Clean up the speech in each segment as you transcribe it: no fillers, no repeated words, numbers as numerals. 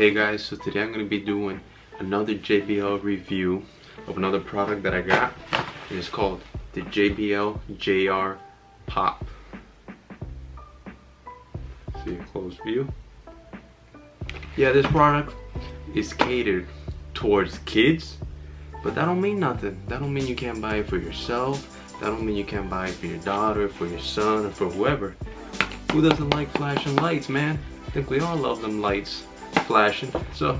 Hey guys, so today I'm going to be doing another JBL review of another product that I got. And it's called the JBL JR Pop. See a close view. Yeah, this product is catered towards kids, but that don't mean nothing. That don't mean you can't buy it for yourself. That don't mean you can't buy it for your daughter, for your son, or for whoever. Who doesn't like flashing lights, man? I think we all love them lights flashing. So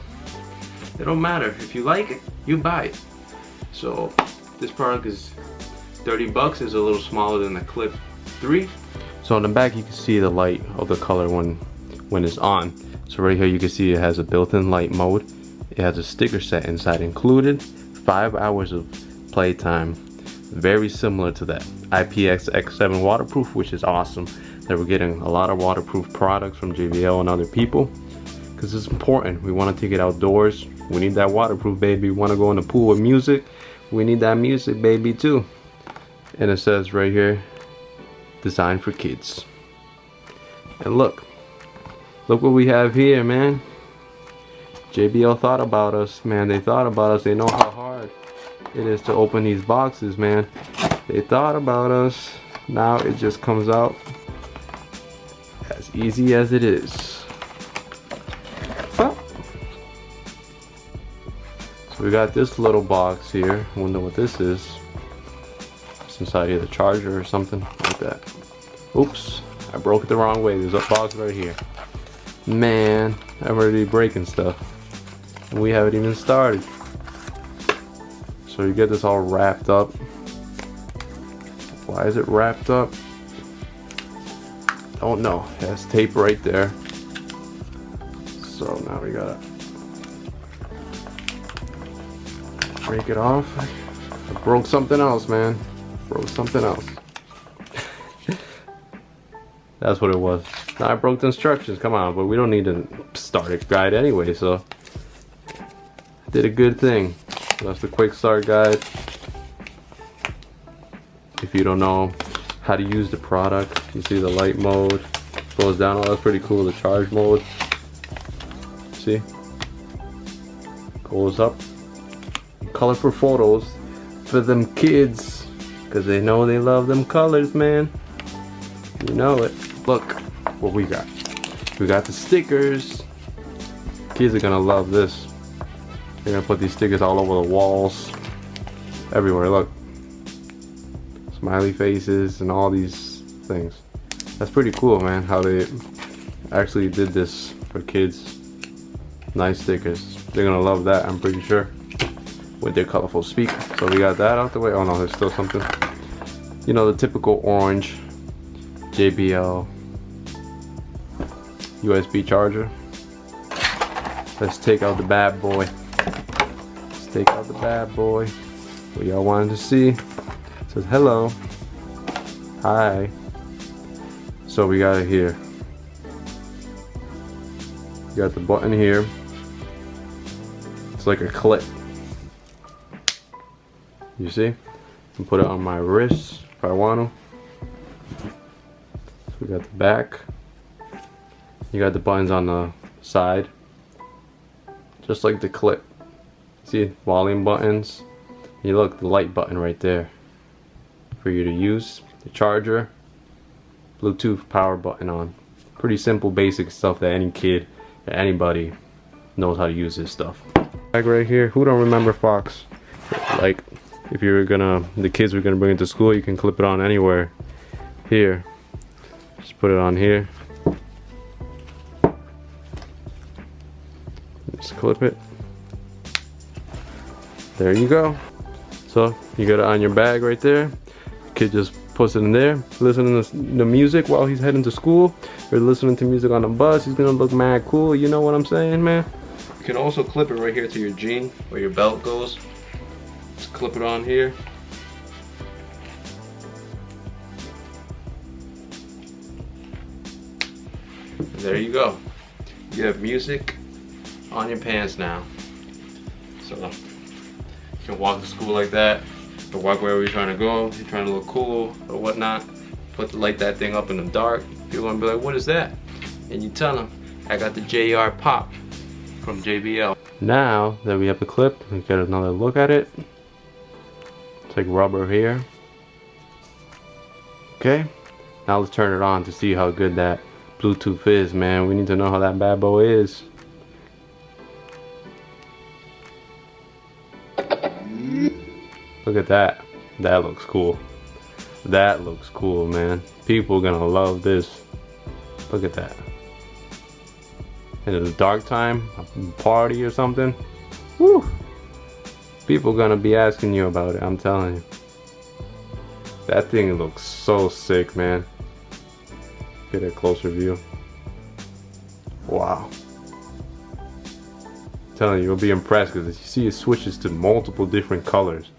it don't matter. If you like it, you buy it. So this product is 30 bucks. It's a little smaller than the Clip 3. So on the back you can see the light of the color when it's on. So right here you can see it has a built-in light mode. It has a sticker set inside included. 5 hours of playtime. Very similar to that. IPX7 waterproof, which is awesome that we're getting a lot of waterproof products from JBL and other people, because it's important. We want to take it outdoors. We need that waterproof, baby. We want to go in the pool with music. We need that music, baby, too. And it says right here, designed for kids. And look what we have here, man. JBL thought about us, man. They thought about us. They know how hard it is to open these boxes, man. They thought about us. Now it just comes out as easy as it is. Well, so we got this little box here. I wonder what this is. It's inside either the charger or something like that. Oops, I broke it the wrong way. There's a box right here. Man, I'm already breaking stuff, and we haven't even started. So you get this all wrapped up. Why is it wrapped up? Don't know. It has tape right there. So now we gotta break it off. I broke something else, man. Broke something else. That's what it was. Now I broke the instructions. Come on, but we don't need a starter guide anyway, so I did a good thing. That's the quick start guide. If you don't know how to use the product, you see the light mode goes down. Oh, that's pretty cool. The charge mode, see, goes up. Colorful photos for them kids, because they know they love them colors, man. You know it. Look what we got. We got the stickers. Kids are gonna love this. They're gonna put these stickers all over the walls, everywhere. Look, smiley faces and all these things. That's pretty cool, man, how they actually did this for kids. Nice stickers. They're gonna love that, I'm pretty sure, with their colorful speaker. So we got that out the way. Oh no, there's still something. You know, the typical orange JBL USB charger. Let's take out the bad boy. Let's take out the bad boy. What y'all wanted to see. It says hello. Hi. So we got it here. You got the button here. It's like a clip. You see? I can put it on my wrist if I want to. So we got the back. You got the buttons on the side, just like the Clip. See, volume buttons. You look, the light button right there for you to use. The charger, Bluetooth power button on. Pretty simple, basic stuff that any kid or anybody knows how to use this stuff. Bag right here. Who don't remember Fox? Like, if you're gonna, the kids were gonna bring it to school, you can clip it on anywhere. Here, just put it on here. Just clip it. There you go. So you got it on your bag right there. Kid just puts it in there, listening to the music while he's heading to school, or listening to music on the bus. He's gonna look mad cool. You know what I'm saying, man? You can also clip it right here to your jean where your belt goes. Just clip it on here. And there you go. You have music on your pants now. So you can walk to school like that, or walk wherever you're trying to go. You're trying to look cool or whatnot. Light that thing up in the dark. People gonna be like, what is that? And you tell them, I got the JR Pop from JBL. Now that we have the clip, we get another look at it. It's like rubber here. Okay, now let's turn it on to see how good that Bluetooth is, man. We need to know how that bad boy is. Look at that. That looks cool. That looks cool, man. People are gonna love this. Look at that. In a dark time, a party or something. Woo! People gonna be asking you about it, I'm telling you. That thing looks so sick, man. Get a closer view. Wow. I'm telling you, you'll be impressed because you see it switches to multiple different colors.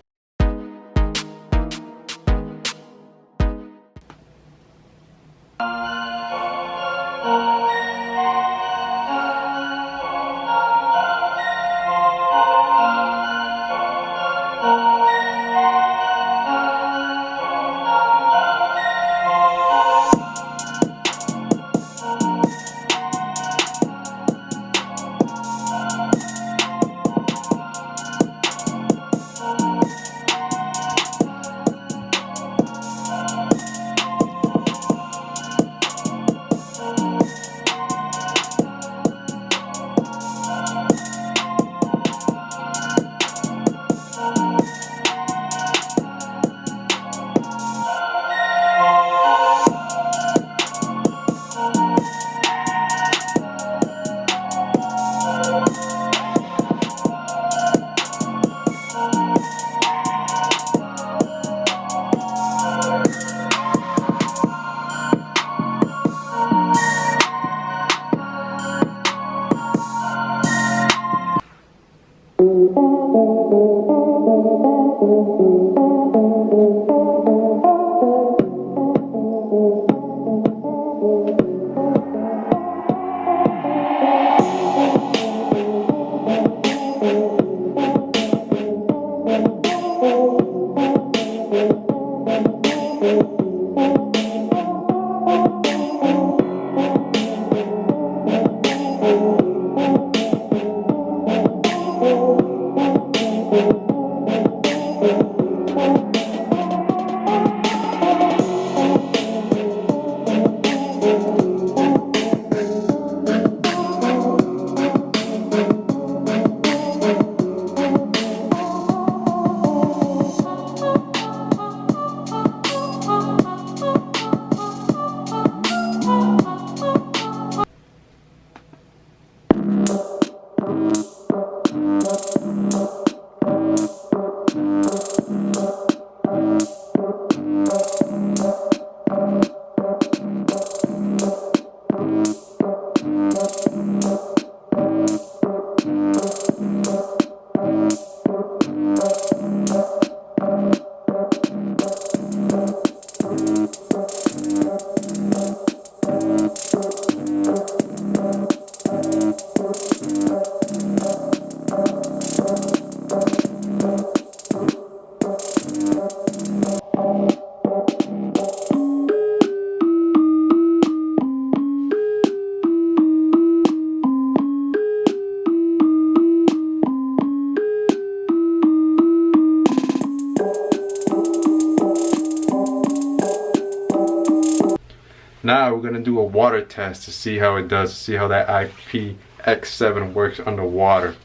Now we're gonna do a water test to see how it does, to see how that IPX7 works underwater.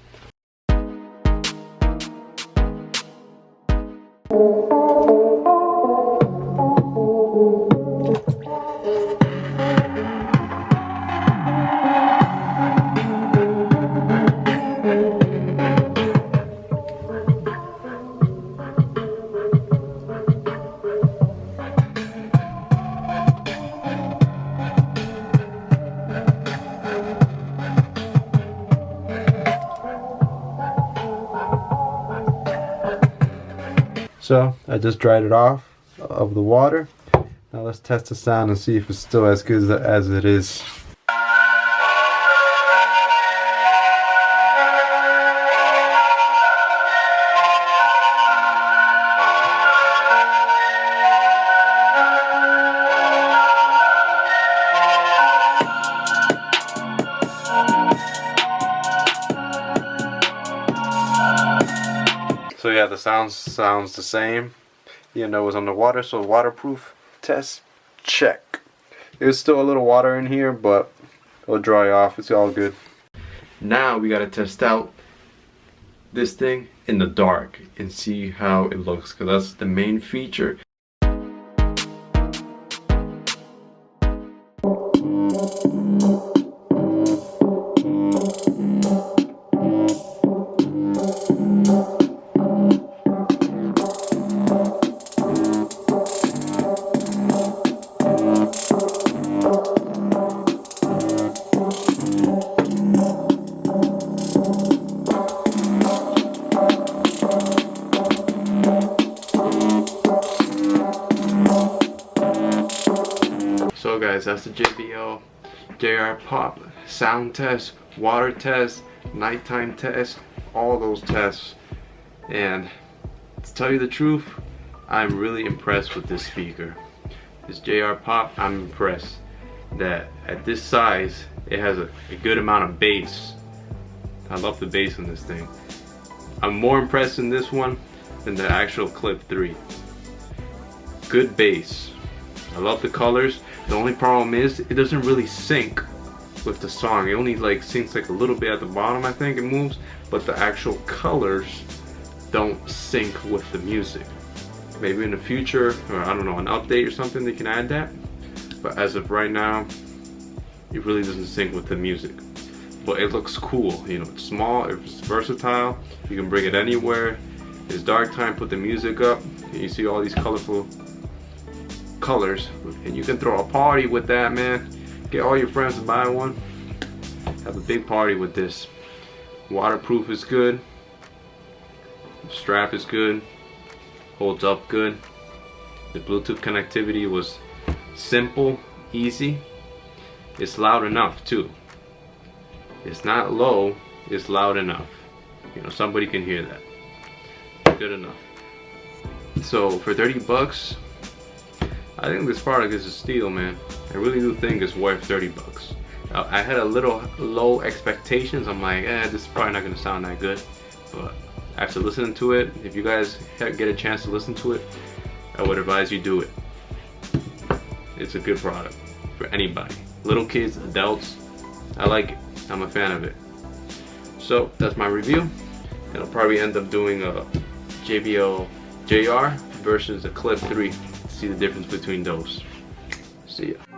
So I just dried it off of the water. Now let's test the sound and see if it's still as good as it is. So yeah, the sounds the same. Even though it was underwater, so waterproof test, check. There's still a little water in here, but it'll dry off. It's all good. Now we gotta test out this thing in the dark and see how it looks, because that's the main feature. So guys, that's the JBL JR Pop sound test, water test, nighttime test, all those tests. And to tell you the truth, I'm really impressed with this speaker. This JR Pop, I'm impressed that at this size, it has a good amount of bass. I love the bass in this thing. I'm more impressed in this one than the actual Clip 3. Good bass. I love the colors. The only problem is it doesn't really sync with the song. It only like syncs like a little bit at the bottom, I think it moves, but the actual colors don't sync with the music. Maybe in the future, or I don't know, an update or something, they can add that. But as of right now, it really doesn't sync with the music. But it looks cool, you know, it's small, it's versatile, you can bring it anywhere. It's dark time, put the music up, and you see all these colorful colors, and you can throw a party with that, man. Get all your friends to buy one. Have a big party with this. Waterproof is good. The strap is good. Holds up good. The Bluetooth connectivity was simple, easy. It's loud enough too. It's not low, it's loud enough. You know, somebody can hear that. Good enough. So for 30 bucks, I think this product is a steal, man. I really do think it's worth 30 bucks. I had a little low expectations. I'm like, this is probably not gonna sound that good. But after listening to it, if you guys get a chance to listen to it, I would advise you do it. It's a good product for anybody. Little kids, adults. I like it. I'm a fan of it. So that's my review. And I'll probably end up doing a JBL JR versus a Clip 3. See the difference between those. See ya.